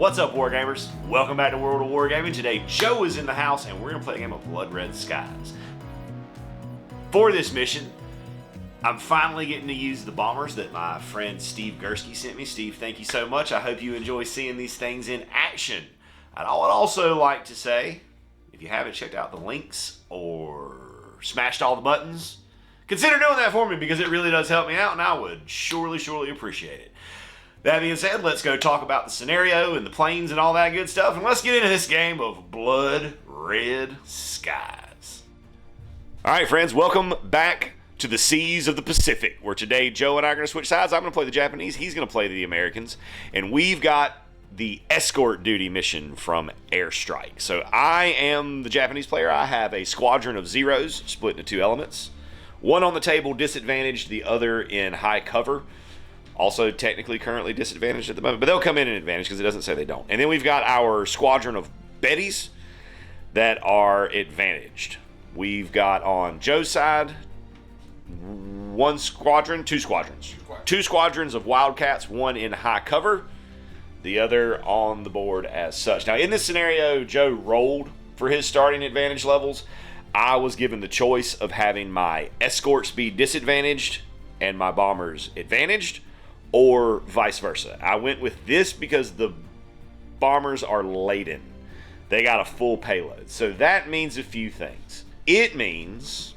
What's up, Wargamers? Welcome back to World of Wargaming. Today, Joe is in the house, and we're going to play a game of Blood Red Skies. For this mission, I'm finally getting to use the bombers that my friend Steve Gursky sent me. Steve, thank you so much. I hope you enjoy seeing these things in action. I would also like to say, if you haven't checked out the links or smashed all the buttons, consider doing that for me because it really does help me out, and I would surely appreciate it. That being said, let's go talk about the scenario and the planes and all that good stuff, and let's get into this game of Blood Red Skies. All right, friends, welcome back to the seas of the Pacific, where today Joe and I are going to switch sides. I'm going to play the Japanese, he's going to play the Americans, and we've got the escort duty mission from Airstrike. So I am the Japanese player. I have a squadron of zeros split into two elements. One on the table disadvantaged, the other in high cover. Also technically currently disadvantaged at the moment, but they'll come in an advantage because it doesn't say they don't. And then we've got our squadron of Bettys that are advantaged. We've got on Joe's side two squadrons of Wildcats, one in high cover, the other on the board as such. Now in this scenario, Joe rolled for his starting advantage levels. I was given the choice of having my escort speed disadvantaged and my bombers advantaged, or vice versa. I went with this because the bombers are laden. They got a full payload. So that means a few things. It means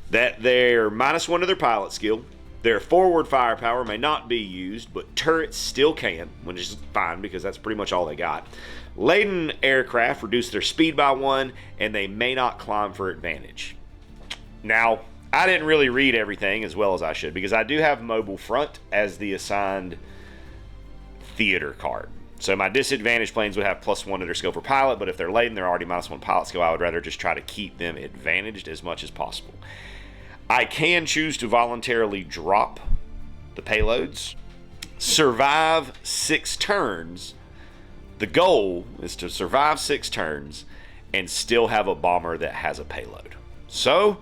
that they're -1 to their pilot skill. Their forward firepower may not be used, but turrets still can, which is fine because that's pretty much all they got. Laden aircraft reduce their speed by 1, and they may not climb for advantage. Now, I didn't really read everything as well as I should because I do have mobile front as the assigned theater card. So my disadvantaged planes would have +1 to their skill for pilot, but if they're laden, they're already -1 pilot skill. I would rather just try to keep them advantaged as much as possible. I can choose to voluntarily drop the payloads. Survive 6 turns. The goal is to survive 6 turns and still have a bomber that has a payload. So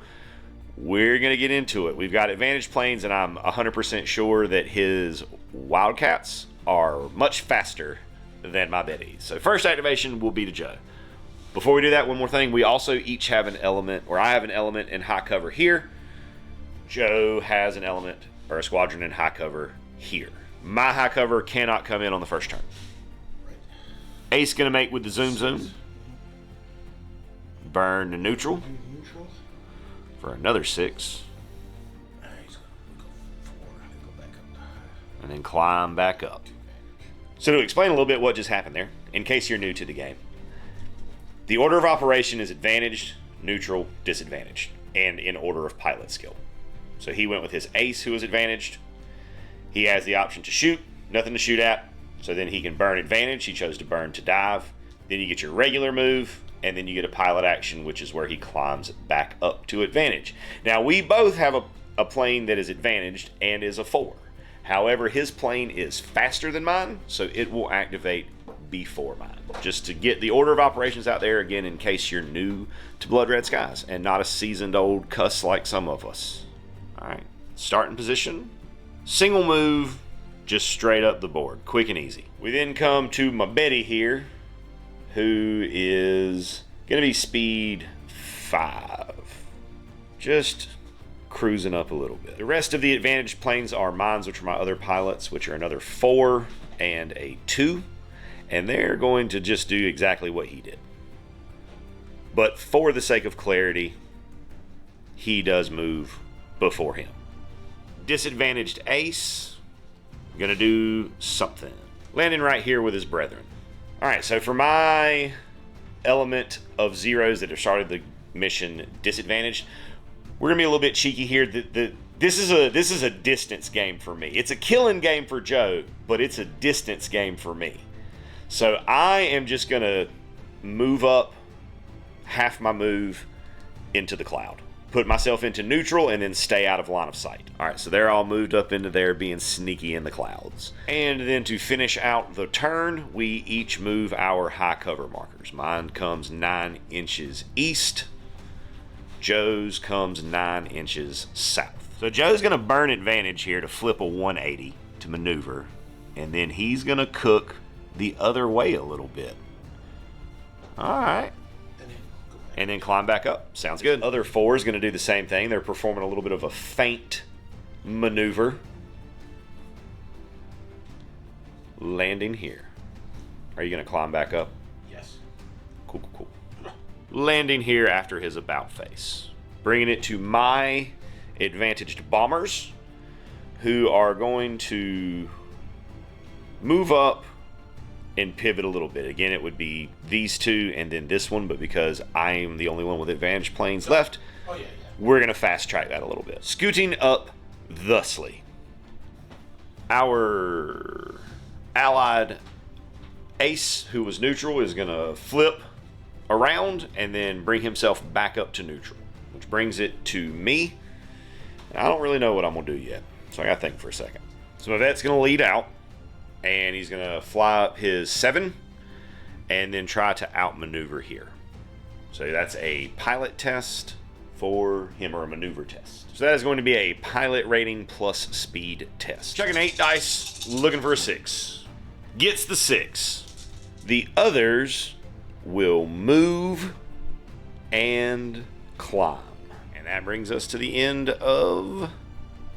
we're going to get into it. We've got advantage planes, and I'm 100% sure that his Wildcats are much faster than my Bettys. So first activation will be to Joe. Before we do that, one more thing. We also each have an element, or I have an element in high cover here. Joe has an element, or a squadron in high cover here. My high cover cannot come in on the first turn. Ace going to make with the zoom. Burn to neutral. For another 6. And then climb back up. So to explain a little bit what just happened there, in case you're new to the game, the order of operation is advantaged, neutral, disadvantaged, and in order of pilot skill. So he went with his ace, who was advantaged. He has the option to shoot, nothing to shoot at, so then he can burn advantage. He chose to burn to dive. Then you get your regular move, and then you get a pilot action, which is where he climbs back up to advantage. Now, we both have a plane that is advantaged and is a 4. However, his plane is faster than mine, so it will activate before mine. Just to get the order of operations out there, again, in case you're new to Blood Red Skies and not a seasoned old cuss like some of us. All right, starting position. Single move, just straight up the board, quick and easy. We then come to my Betty here, who is going to be speed 5. Just cruising up a little bit. The rest of the advantage planes are mines, which are my other pilots, which are another 4 and a 2. And they're going to just do exactly what he did. But for the sake of clarity, he does move before him. Disadvantaged ace, going to do something. Landing right here with his brethren. All right, so for my element of zeros that have started the mission disadvantaged, we're gonna be a little bit cheeky here. This is a distance game for me. It's a killing game for Joe, but it's a distance game for me. So I am just gonna move up half my move into the cloud, put myself into neutral, and then stay out of line of sight. All right, so they're all moved up into there, being sneaky in the clouds. And then to finish out the turn, we each move our high cover markers. Mine comes 9 inches east. Joe's comes 9 inches south. So Joe's going to burn advantage here to flip a 180 to maneuver. and then he's going to cook the other way a little bit. All right. And then climb back up. Sounds good. Other 4 is going to do the same thing. They're performing a little bit of a feint maneuver. Landing here. Are you going to climb back up? Yes. Cool, cool, cool. Landing here after his about face. Bringing it to my advantaged bombers, who are going to move up and pivot a little bit. Again, it would be these 2 and then this one, but because I am the only one with advantage planes left, we're going to fast track that a little bit. Scooting up thusly. Our allied ace, who was neutral, is going to flip around and then bring himself back up to neutral, which brings it to me. I don't really know what I'm going to do yet, so I got to think for a second. So my vet's going to lead out, and he's going to fly up his 7 and then try to outmaneuver here. So that's a pilot test for him, or a maneuver test. So that is going to be a pilot rating plus speed test. Chucking 8 dice, looking for a 6. Gets the 6. The others will move and climb. And that brings us to the end of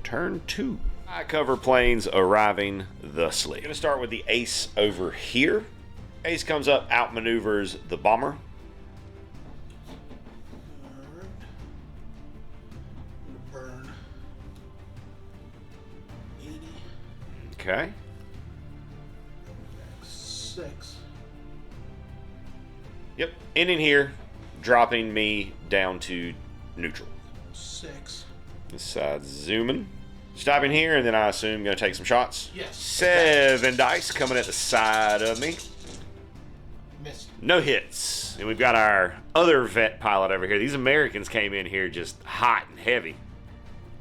turn 2. High cover planes arriving thusly. Gonna start with the ace over here. Ace comes up, outmaneuvers the bomber. Burn 80. Okay. 6. Yep. Ending here, dropping me down to neutral. 6. This side zooming. Stopping here, and then I assume going to take some shots. Yes. 7 dice coming at the side of me. Missed. No hits. And we've got our other vet pilot over here. These Americans came in here just hot and heavy.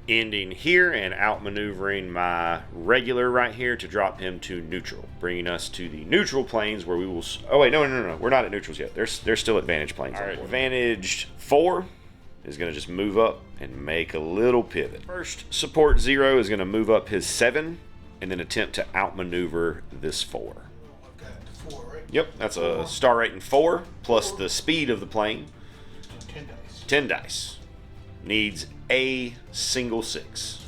Ending here and outmaneuvering my regular right here to drop him to neutral, bringing us to the neutral planes where we will. Oh wait, no, we're not at neutrals yet. They're still advantage planes. Our advantaged 4 is going to just move up and make a little pivot. First, support 0 is going to move up his 7 and then attempt to outmaneuver this 4. I've got 4, right? Yep, that's a star rating 4 plus the speed of the plane. 10 dice. 10 dice. Needs a single 6.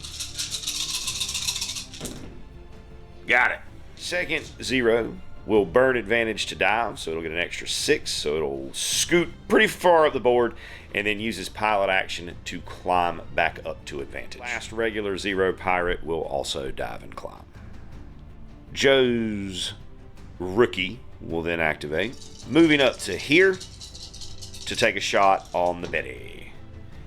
Got it. Second 0 will burn advantage to dive, so it'll get an extra 6, so it'll scoot pretty far up the board and then use his pilot action to climb back up to advantage. Last regular 0 pirate will also dive and climb. Joe's rookie will then activate, moving up to here to take a shot on the Betty.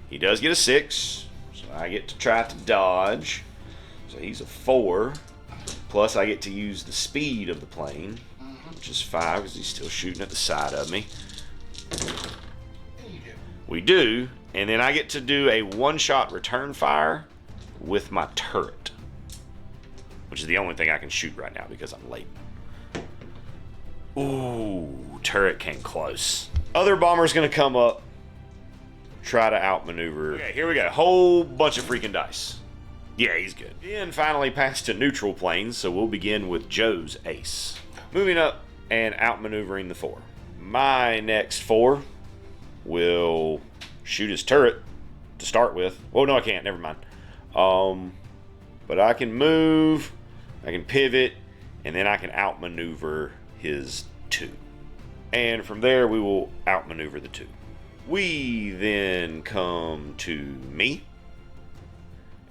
He does get a 6, so I get to try to dodge. So he's a 4, plus I get to use the speed of the plane, which is 5 because he's still shooting at the side of me. We do, and then I get to do a 1-shot return fire with my turret, which is the only thing I can shoot right now because I'm late. Ooh, turret came close. Other bomber's gonna come up, try to outmaneuver. Okay, here we go. Whole bunch of freaking dice. Yeah, he's good. Then finally passed to neutral planes, so we'll begin with Joe's ace. Moving up and outmaneuvering the 4. My next 4 will shoot his turret to start with. Oh, no, I can't. Never mind. But I can move, I can pivot, and then I can outmaneuver his 2. And from there, we will outmaneuver the 2. We then come to me.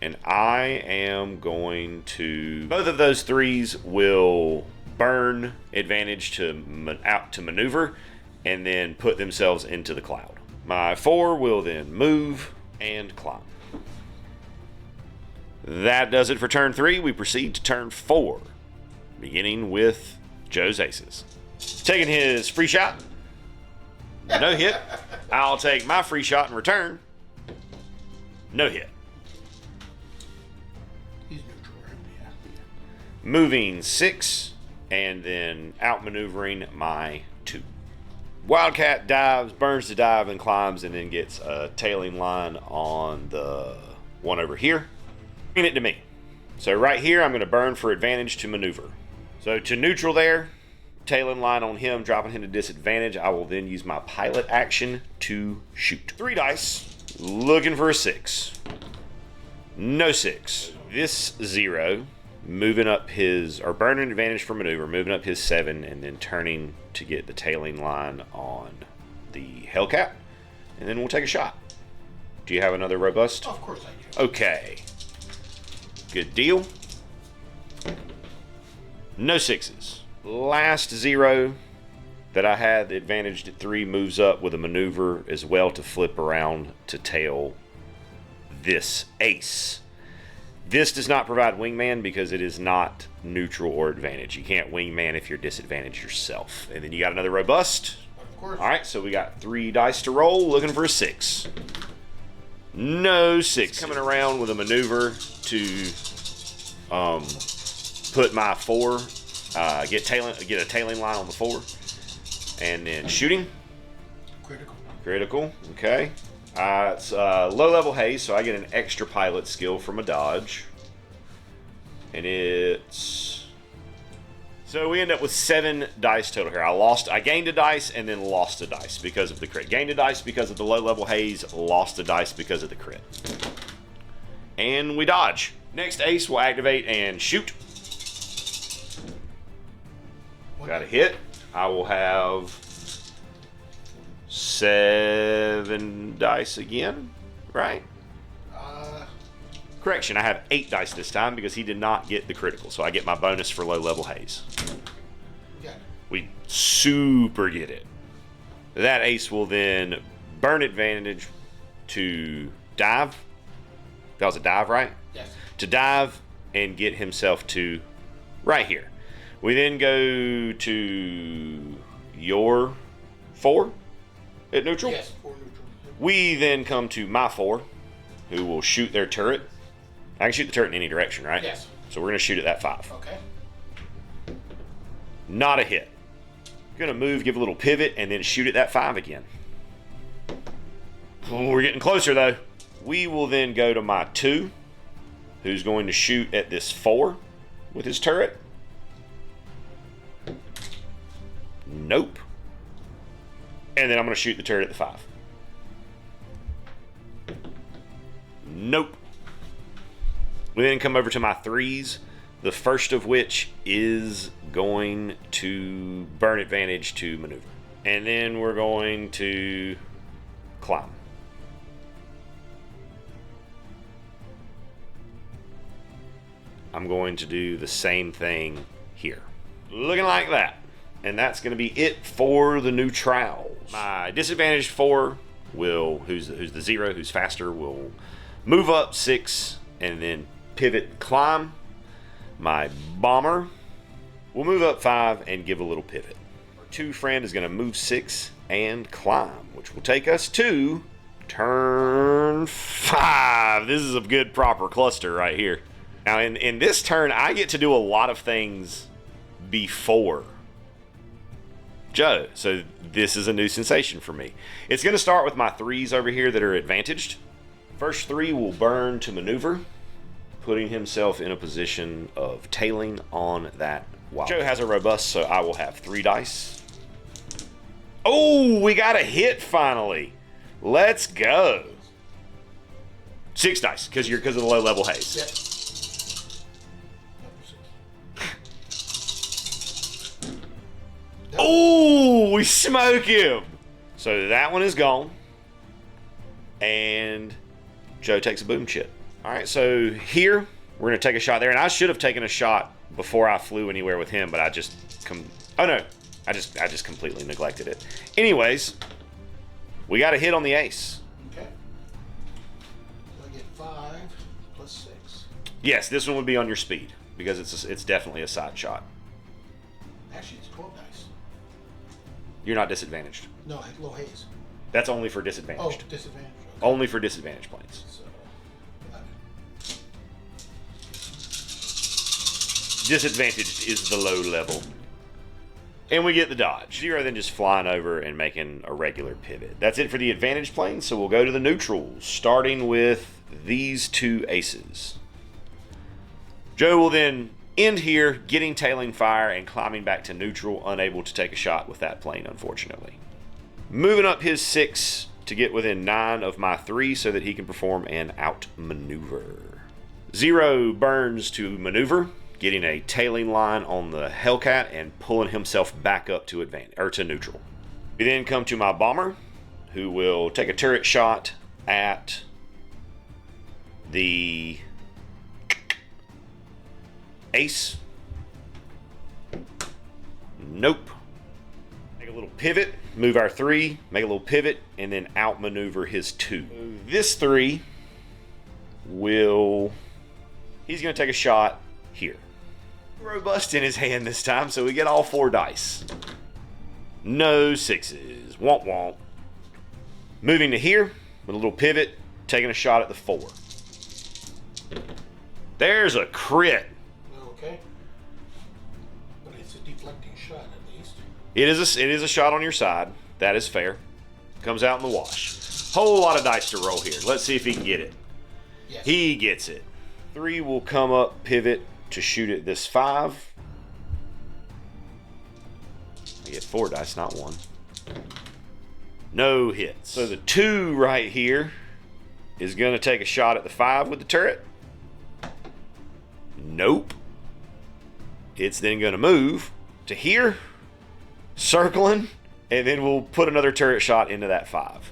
And I am going to... Both of those 3s will burn advantage to out to maneuver and then put themselves into the cloud. My 4 will then move and climb. That does it for turn 3. We proceed to turn 4, beginning with Joe's aces. Taking his free shot. No hit. I'll take my free shot in return. No hit. He's neutral, right? Yeah. Moving 6 and then outmaneuvering my 2. Wildcat dives, burns the dive and climbs, and then gets a tailing line on the one over here. Bring it to me. So right here, I'm going to burn for advantage to maneuver. So to neutral there, tailing line on him, dropping him to disadvantage. I will then use my pilot action to shoot. 3 dice, looking for a 6. No 6. This 0, moving up his, or burning advantage for maneuver, moving up his 7, and then turning to get the tailing line on the Hellcat. And then we'll take a shot. Do you have another robust? Of course I do. Okay. Good deal. No 6s. Last 0 that I had, advantaged at 3, moves up with a maneuver as well to flip around to tail this ace. This does not provide wingman because it is not neutral or advantage. You can't wingman if you're disadvantaged yourself. And then you got another robust. Of course. All right, so we got 3 dice to roll, looking for a 6. No 6. Coming around with a maneuver to put my 4, get a tailing line on the 4, and then shooting. Critical. Critical. Okay. It's low level haze, so I get an extra pilot skill from a dodge, and it's so we end up with 7 dice total here. I gained a dice and then lost a dice because of the crit. Gained a dice because of the low level haze, lost a dice because of the crit, and we dodge. Next ace will activate and shoot. Got a hit. I will have 7 dice again, right? Correction, I have 8 dice this time because he did not get the critical, so I get my bonus for low level haze. Yeah. We super get it. That ace will then burn advantage to dive. That was a dive, right? Yes. To dive and get himself to right here. We then go to your 4 at neutral. Yes, 4 neutral. We then come to my 4, who will shoot their turret. I can shoot the turret in any direction, right? Yes. So we're going to shoot at that 5. Okay. Not a hit. Going to move, give a little pivot, and then shoot at that 5 again. Oh, we're getting closer, though. We will then go to my 2, who's going to shoot at this 4 with his turret. Nope. And then I'm going to shoot the turret at the 5. Nope. We then come over to my 3s, the first of which is going to burn advantage to maneuver. And then we're going to climb. I'm going to do the same thing here. Looking like that. And that's going to be it for the neutrals. My disadvantaged 4 will, who's the 0, who's faster, will move up 6 and then pivot climb. My bomber will move up 5 and give a little pivot. Our 2 friend is going to move 6 and climb, which will take us to turn 5. This is a good proper cluster right here. Now in this turn, I get to do a lot of things before Joe, so this is a new sensation for me. It's going to start with my 3s over here that are advantaged. First 3 will burn to maneuver, putting himself in a position of tailing on that wild. Joe has a robust, so I will have 3 dice. Oh, we got a hit finally. Let's go. 6 dice, because of the low level haze. Yep. Oh, we smoke him. So that one is gone. And Joe takes a boom chip. All right, so here we're going to take a shot there. And I should have taken a shot before I flew anywhere with him, but I just I just completely neglected it. Anyways, we got a hit on the ace. Okay. So I get 5 plus 6. Yes, this one would be on your speed because it's definitely a side shot. Actually, it's 12 dice. You're not disadvantaged. No, I had low haze. That's only for Oh, disadvantaged. disadvantage. Okay. Only for disadvantaged planes. So, 11. Disadvantaged is the low level. And we get the dodge. 0 then just flying over and making a regular pivot. That's it for the advantage plane, so we'll go to the neutrals, starting with these 2 aces. Joe will then end here, getting tailing fire and climbing back to neutral, unable to take a shot with that plane, unfortunately. Moving up his 6 to get within 9 of my 3 so that he can perform an outmaneuver. 0 burns to maneuver, getting a tailing line on the Hellcat and pulling himself back up to neutral. We then come to my bomber, who will take a turret shot at the ace. Nope. Make a little pivot, move our 3, make a little pivot, and then outmaneuver his 2. This 3 will... He's going to take a shot here. Robust in his hand this time, so we get all 4 dice. No 6s. Womp womp. Moving to here with a little pivot, taking a shot at the 4. There's a crit. Okay. But it's a deflecting shot at least. It is a shot on your side. That is fair. Comes out in the wash. Whole lot of dice to roll here. Let's see if he can get it. Yes. He gets it. 3 will come up, pivot to shoot at this 5. I get 4 dice, not 1. No hits. So the 2 right here is going to take a shot at the 5 with the turret. Nope. It's then going to move to here, circling, and then we'll put another turret shot into that 5.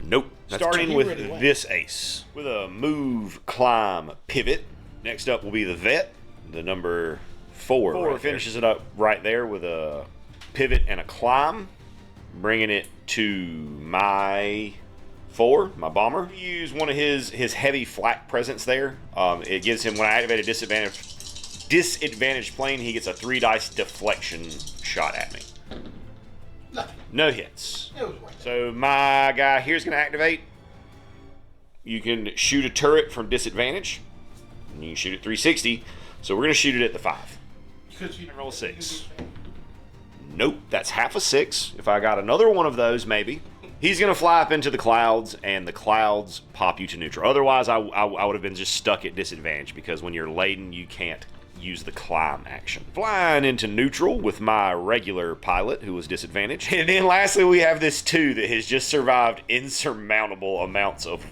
Nope. Starting with this ace. With a move, climb, pivot. Next up will be the vet, the number 4. 4 right finishes it up right there with a pivot and a climb, bringing it to my 4, my bomber. Use one of his heavy flak presence there. It gives him, when I activate a disadvantage plane, he gets a 3 dice deflection shot at me. Nothing. No hits. It was worth it. So my guy here's going to activate. You can shoot a turret from disadvantage. And you can shoot it 360. So we're going to shoot it at the 5. Roll 6. Nope, that's half a 6. If I got another one of those, maybe. He's going to fly up into the clouds, and the clouds pop you to neutral. Otherwise, I would have been just stuck at disadvantage, because when you're laden, you can't use the climb action. Flying into neutral with my regular pilot, who was disadvantaged. And then lastly, we have this 2 that has just survived insurmountable amounts of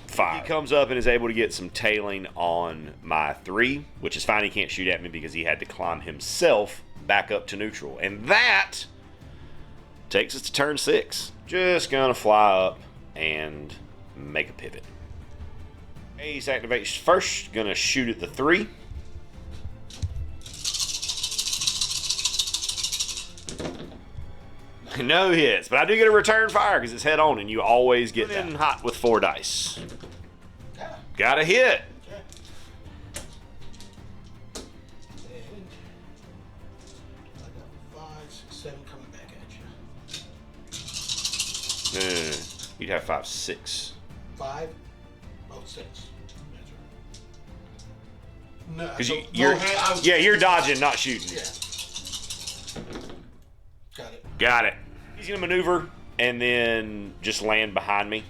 fire. He comes up and is able to get some tailing on my 3, which is fine. He can't shoot at me because he had to climb himself back up to neutral. And that takes us to turn 6. Just gonna fly up and make a pivot. Ace activates first. Gonna shoot at the 3. No hits, but I do get a return fire because it's head on, and you always get that. Hot with 4 dice. Yeah. Got a hit. Okay. And I got 5, 6, 7 coming back at you. You'd have 5, 6. 5, 6. That's right. No, Because so you're dodging, not shooting. Yeah. Got it. Got it. He's gonna maneuver and then just land behind me.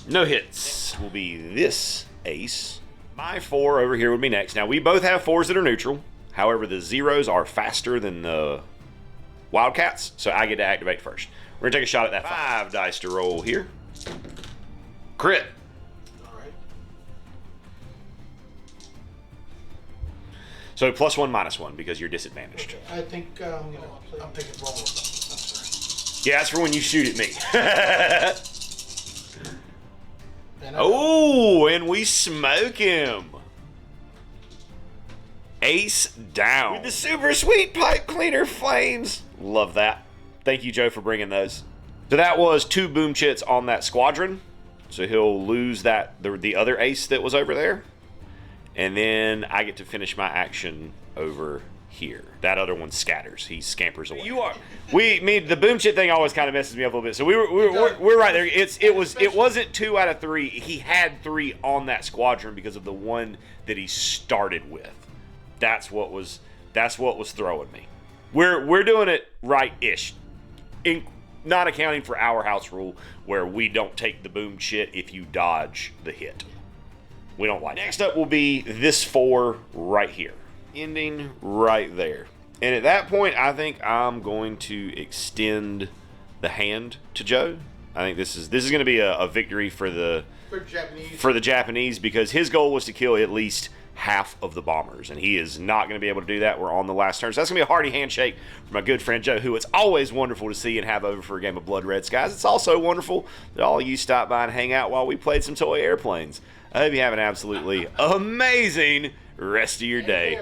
No hits. Will be this ace. My 4 over here would be next. Now we both have 4s that are neutral. However, the 0s are faster than the Wildcats, so I get to activate first. We're gonna take a shot at that 5 dice to roll here. Crit. All right. So +1, -1 because you're disadvantaged. Okay. I think I'm taking wrong with them. I'm sorry. Yeah, that's for when you shoot at me. And Oh, and we smoke him. Ace down. With the super sweet pipe cleaner flames. Love that. Thank you, Joe, for bringing those. So that was 2 boom chits on that squadron. So he'll lose that the other ace that was over there. And then I get to finish my action over here. That other one scatters. He scampers away. The boom chit thing always kind of messes me up a little bit. So we're right there. It wasn't 2 out of 3. He had 3 on that squadron because of the one that he started with. That's what was throwing me. We're doing it right-ish, not accounting for our house rule where we don't take the boom shit if you dodge the hit. We don't like. Next up will be this 4 right here, ending right there. And at that point, I think I'm going to extend the hand to Joe. I think this is going to be a victory for the Japanese because his goal was to kill at least half of the bombers, and he is not going to be able to do that. We're on the last turn, so that's going to be a hearty handshake for my good friend Joe, who it's always wonderful to see and have over for a game of Blood Red Skies. It's also wonderful that all of you stopped by and hang out while we played some toy airplanes. I hope you have an absolutely amazing rest of your day.